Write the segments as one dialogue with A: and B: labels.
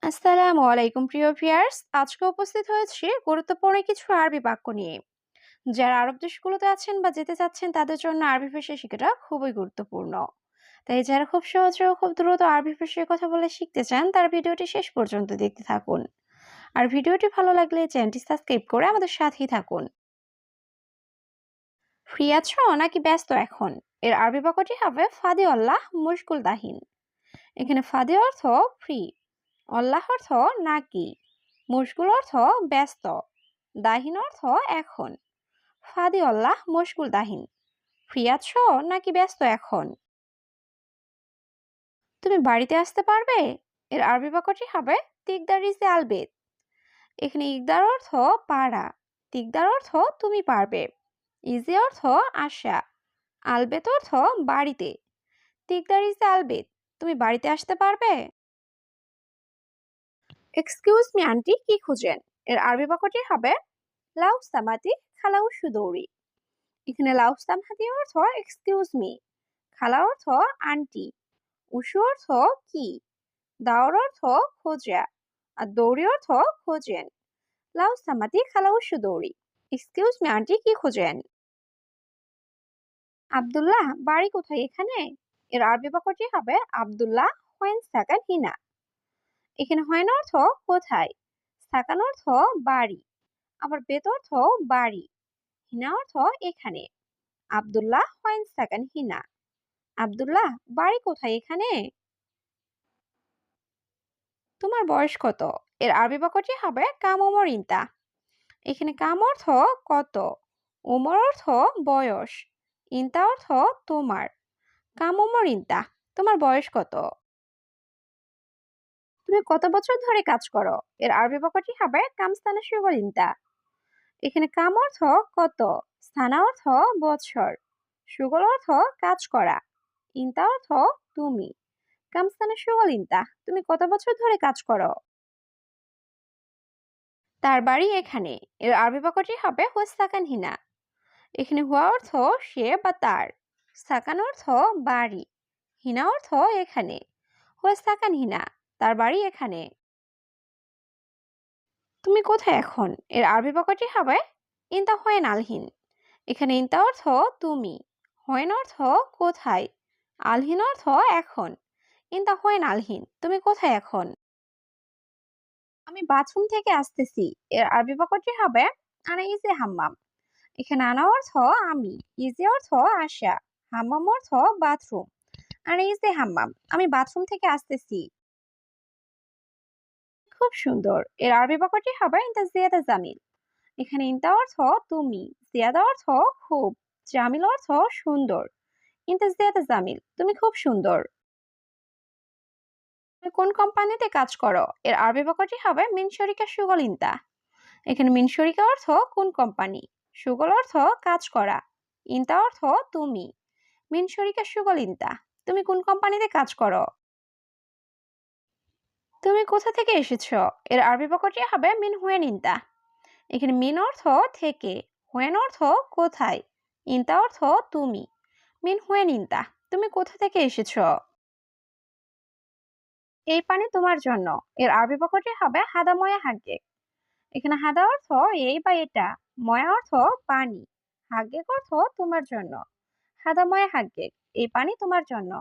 A: আসসালামু আলাইকুম প্রিয় ভিউয়ার্স, আজকে উপস্থিত হয়েছি গুরুত্বপূর্ণ কিছু আরবি বাক্য নিয়ে। যারা আরব দেশগুলোতে আছেন বা যেতে চাচ্ছেন তাদের জন্য আরবি ভাষা শেখাটা খুবই গুরুত্বপূর্ণ। তাই যারা খুব সহজে ও খুব দ্রুত আরবি ভাষায় কথা বলে শিখতে চান তার ভিডিওটি শেষ পর্যন্ত দেখতে থাকুন। আর ভিডিওটি ভালো লাগলে চ্যানেলটি সাবস্ক্রাইব করে আমাদের সাথেই থাকুন। ফ্রি আছো নাকি ব্যস্ত এখন? এর আরবি বাক্যটি হবে ফাদি আল্লাহ মুশকুল দাহিন। এখানে ফাদি অর্থ ফ্রি, আল্লাহ অর্থ নাকি, মুশগুল অর্থ ব্যস্ত, দাহিন অর্থ এখন। ফাদি আল্লাহ মুশগুল দাহিন, ফ্রি আছো নাকি ব্যস্ত এখন? তুমি বাড়িতে আসতে পারবে? এর আরবি বাক্যটি হবে তিকদার ইজে আলবেদ। এখানে ইকদার অর্থ পারা, তিকদার অর্থ তুমি পারবে, ইজে অর্থ আসা, আলবেদ অর্থ বাড়িতে। তিকদার ইজে আলবেদ, তুমি বাড়িতে আসতে পারবে? এক্সকিউজ মি আন্টি, কি খুঁজেন? এর আরবি বাক্যটি হবে লাউ সামাতি খালাউ সুদৌরি। এখানে লাউ সামাতি অর্থ এক্সকিউজ মি, খালা অর্থ আন্টি, উসু অর্থ কি, দাওর অর্থ খোঁজা, আর দৌড়ি অর্থ খোঁজেন। লাউ সামাতি খালাউ সুদৌরি, এক্সকিউজ মি আন্টি, কি খুঁজেন? আব্দুল্লাহ বাড়ি কোথায় এখানে? এর আরবি বাক্যটি হবে আব্দুল্লাহ হোয়েন সাকান হিনা। এখানে হোয়েন অর্থ কোথায়, সাকান অর্থ বাড়ি, আবার বেত অর্থ বাড়ি, হিনা অর্থ এখানে। আব্দুল্লাহ হোয়েন সাকান হিনা, আব্দুল্লাহ বাড়ি কোথায় এখানে? তোমার বয়স কত? এর আরবি বাক্যটি হবে কাম ওমর ইনতা। এখানে কাম অর্থ কত, ওমর অর্থ বয়স, ইনতা অর্থ তোমার। কাম ওমর ইনতা, তোমার বয়স কত? তুমি কত বছর ধরে কাজ করো? এর আরবি বাক্যটি হবে কাম স্থানা সুগল ইনতা। এখানে কাম অর্থ কত, স্থানা অর্থ বছর, সুগল অর্থ কাজ করা, ইনতা অর্থ তুমি। কাম স্থানা সুগল ইনতা, তুমি কত বছর ধরে কাজ করো? তার বাড়ি এখানে। এর আরবি বাক্যটি হবে হুয়াসাকান হিনা। এখানে হুয়া অর্থ সে বা তার, সাকান অর্থ বাড়ি, হিনা অর্থ এখানে। হুয়াসাকান হিনা, তার বাড়ি এখানে। তুমি কোথায় এখন? এর আরবি বাক্যটি হবে ইনতা হোয়েন আলহিন। এখানে ইনতা অর্থ তুমি, হোয়েন অর্থ কোথায়, আলহিন অর্থ এখন। ইনতা হোয়েন আলহিন, তুমি কোথায় এখন? আমি বাথরুম থেকে আসতেছি। এর আরবি বাক্যটি হবে আনা ইজে হাম্মাম। এখানে আনা অর্থ আমি, ইজে অর্থ আসা, হাম্মাম অর্থ বাথরুম। আনা ইজে হাম্মাম, আমি বাথরুম থেকে আসতেছি। খুব সুন্দর। এর আরবি বাক্যটি হবে ইনতা জিয়াদা জামিল। এখানে ইনতা অর্থ তুমি, জিয়াদা অর্থ খুব, জামিল অর্থ সুন্দর। ইনতা জিয়াদা জামিল, তুমি খুব সুন্দর। তুমি কোন কোম্পানিতে কাজ করো? এর আরবি বাক্যটি হবে মিন শরিকা সুগল ইনতা। এখানে মিন শরিকা অর্থ কোন কোম্পানি, সুগল অর্থ কাজ করা, ইনতা অর্থ তুমি। মিন শরিকা সুগল ইনতা, তুমি কোন কোম্পানিতে কাজ করো? তুমি কোথা থেকে এসেছো? এর আরবি বাক্যটি হবে মিন হুয়েন ইনতা। এখানে মিন অর্থ থেকে, হুয়েন অর্থ কোথায়, ইনতা অর্থ তুমি। মিন হুয়েন ইনতা, তুমি কোথা থেকে এসেছো? এই পানি তোমার জন্য। এর আরবি বাক্যটি হবে হাদা ময়া হাগ্গে। এখানে হাদা অর্থ এই বা এটা, ময়া অর্থ পানি, হাগ্গেক অর্থ তোমার জন্য। হাদা ময়া হাগ্গেক, এই পানি তোমার জন্য।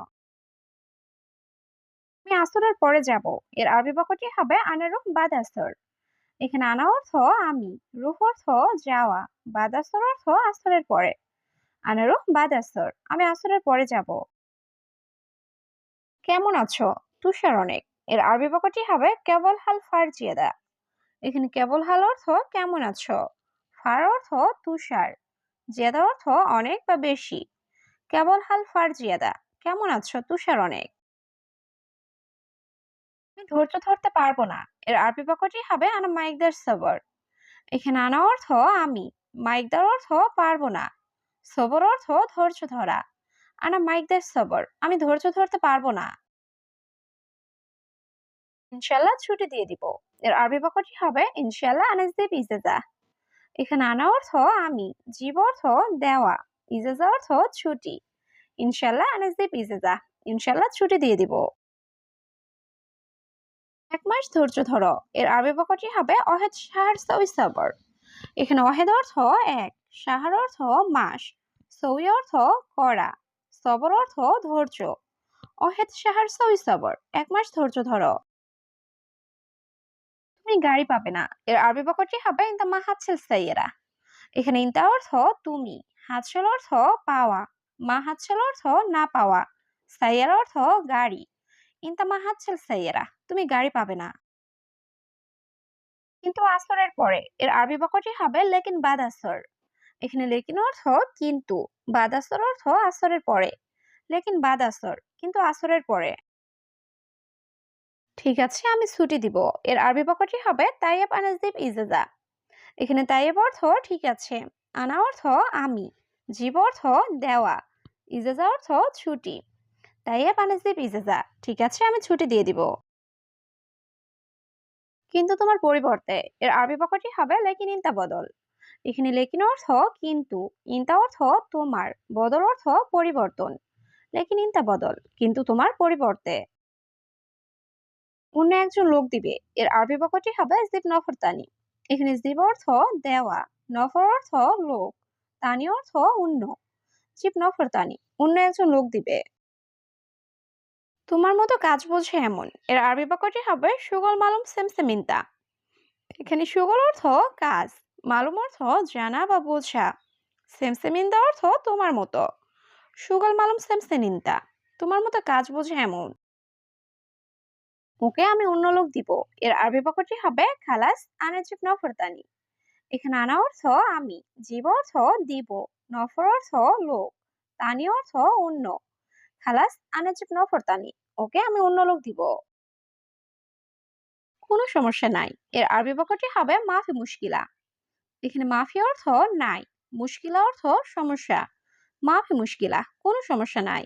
A: আমি আসরের পরে যাব। এর আরবি বাক্যটি হবে আনা রুহ বাদ আসর। এখানে আনা অর্থ আমি, রুহ অর্থ যাওয়া, বাদ আসর অর্থ আসরের পরে। আনা রুহ বাদ আসর, আমি আসরের পরে যাব। কেমন আছো? তুষার অনেক। এর আরবি বাক্যটি হবে কেবল হাল ফার জিয়াদা। এখানে কেবল হাল অর্থ কেমন আছো, ফার অর্থ তুষার, জিয়াদা অর্থ অনেক বা বেশি। কেবল হাল ফার জিয়াদা, কেমন আছো তুষার অনেক। আমি ধৈর্য ধরতে পারবো না। এর আরবি বাক্যটি হবে আনা মাইকদার সবর। এখানে আনা অর্থ আমি, মাইকদার অর্থ পারবো না, সবর অর্থ ধৈর্য ধরা। আনা মাইকদার সবর, আমি ধৈর্য ধরতে পারবো না। ইনশাল্লাহ ছুটি দিয়ে দিব। এর আরবি বাক্যটি হবে ইনশাল্লাহ আনাজদেব ইজাজা। এখানে আনা অর্থ আমি, জীব অর্থ দেওয়া, ইজাজা অর্থ ছুটি। ইনশাল্লাহ আনাজদেব ইজাজা, ইনশাল্লাহ ছুটি দিয়ে দিব। 1 মাস মাস ধৈর্য ধরো এর আরবি বাক্যটি হবে অহেদ শাহর সউই সবর। এখানে অহেদ অর্থ এক, শাহর অর্থ মাস, সউই অর্থ করা, সবর অর্থ ধৈর্য। অহেদ শাহর সউই সবর, 1 মাস ধৈর্য ধরো। তুমি গাড়ি পাবে না এর আরবি বাক্যটি হবে ইনতা মা হাতছেল সাইয়েরা। এখানে ইনতা অর্থ তুমি, হাতছেল অর্থ পাওয়া, মা হাতছেল অর্থ না পাওয়া, সাইয়েরা অর্থ গাড়ি। ইনতা মা হাতছেল সাইয়েরা, তুমি গাড়ি পাবে না। কিন্তু আসরের পরে এর আরবি বাক্যটি হবে লেকিন বাদ আসর। এখানে লেকিন অর্থ কিন্তু, বাদ আসর অর্থ আসরের পরে। লেকিন বাদ আসর, কিন্তু আসরের পরে। ঠিক আছে, আমি ছুটি দিব এর আরবি বাক্যটি হবে তাইয়েব আনাজিব ইজাজা। এখানে তাইয়েব অর্থ ঠিক আছে, আনা অর্থ আমি, জীব অর্থ দেওয়া, ইজাজা অর্থ ছুটি। তাইয়েব আনাজিব ইজাজা, ঠিক আছে আমি ছুটি দিয়ে দিব। কিন্তু তোমার পরিবর্তে এর আরবি বাক্যটি হবে লেকিন ইনতা বদল। এখানে লেকিন অর্থ কিন্তু, ইনতা অর্থ তোমার, বদল অর্থ পরিবর্তন। লেকিন ইনতা বদল, কিন্তু তোমার পরিবর্তে। অন্য একজন লোক দিবে এর আরবি বাক্যটি হবে জিব নফর তানি। এখানে জিব অর্থ দেওয়া, নফর অর্থ লোক, তানি অর্থ অন্য। জিব নফর তানি, অন্য একজন লোক দিবে। তোমার মতো কাজ বোঝে এমন এর আরবি বাক্যটি হবে সুগল মালুম সেমসেমিনতা। এখানে সুগল অর্থ কাজ, মালুম অর্থ জানা বা বোঝা, সেমসেমিনতা অর্থ তোমার মতো। সুগল মালুম সেমসেনিনতা, তোমার মতো কাজ বোঝে এমন। ওকে আমি অন্য লোক দিব এর আরবি বাক্যটি হবে খালাস আনাজিব নফরতানি। এখানে আনা অর্থ আমি, জীব অর্থ দিব, নফর অর্থ লোক, তানি অর্থ অন্য। খালাস আনাজিব নফরতানি, ওকে আমি অন্য লোক দিব। কোনো সমস্যা নাই এর আরবি বাক্যটি হবে মাফি মুশকিলা। এখানে মাফি অর্থ নাই, মুশকিলা অর্থ সমস্যা। মাফি মুশকিলা, কোনো সমস্যা নাই।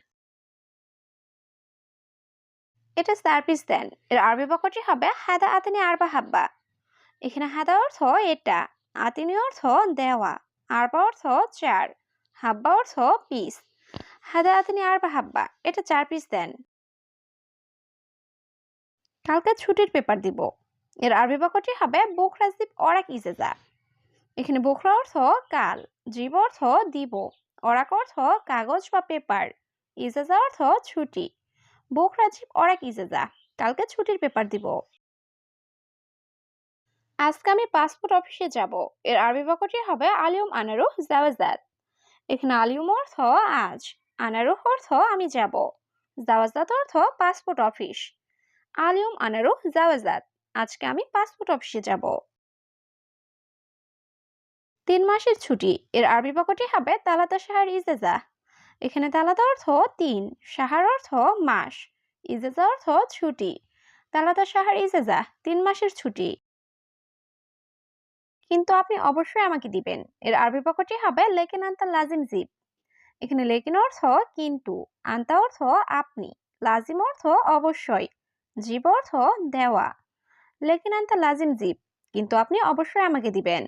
A: এটা সার্ভিস দেন এর আরবি বাক্যটি হবে হাদা আতিনি আরবা হাব্বা। এখানে হাদা অর্থ এটা, আতিনি অর্থ দেওয়া, আরবা অর্থ 4, হাব্বা অর্থ পিস। হাদা আতিনি আরবা হাব্বা, এটা 4 পিস দেন। কালকে ছুটির পেপার দিব এর আরবি বাক্যটি হবে বুকরা জিব অরাক ইজেজা। এখানে বুকরা অর্থ কাল, জীব অর্থ দিব, অরাক অর্থ কাগজ বা পেপার, ইজেজা অর্থ ছুটি। বুকরা জিব অরাক ইজেজা, কালকে ছুটির পেপার দিব। আজকে আমি পাসপোর্ট অফিসে যাব এর আরবি বাক্যটি হবে আলিউম আনারুহ জাওয়াজাত। এখানে আলিউম অর্থ আজ, আনারুহ অর্থ আমি যাব, জাওয়াজাত অর্থ পাসপোর্ট অফিস। আলিউম আনারুহ জাওয়াজাত, আজকে আমি পাসপোর্ট অফিসে যাব। 3 মাসের ছুটি এর আরবি বাক্যটি হবে তালাতা শাহর ইজাজা। এখানে তালাতা অর্থ 3, শাহর অর্থ মাস, ইজাজা অর্থ ছুটি। তালাতা শাহর ইজাজা, 3 মাসের ছুটি। কিন্তু আপনি অবশ্যই আমাকে দিবেন এর আরবি বাক্যটি হবে লেকিন আনতা লাজিম জিব। এখানে লেকিন অর্থ কিন্তু, আনতা অর্থ আপনি, লাজিম অর্থ অবশ্যই, জিব অর্থ দেওয়া। লেকিন আনতা লাজিম জিব, কিন্তু আপনি অবশ্যই আমাকে দিবেন।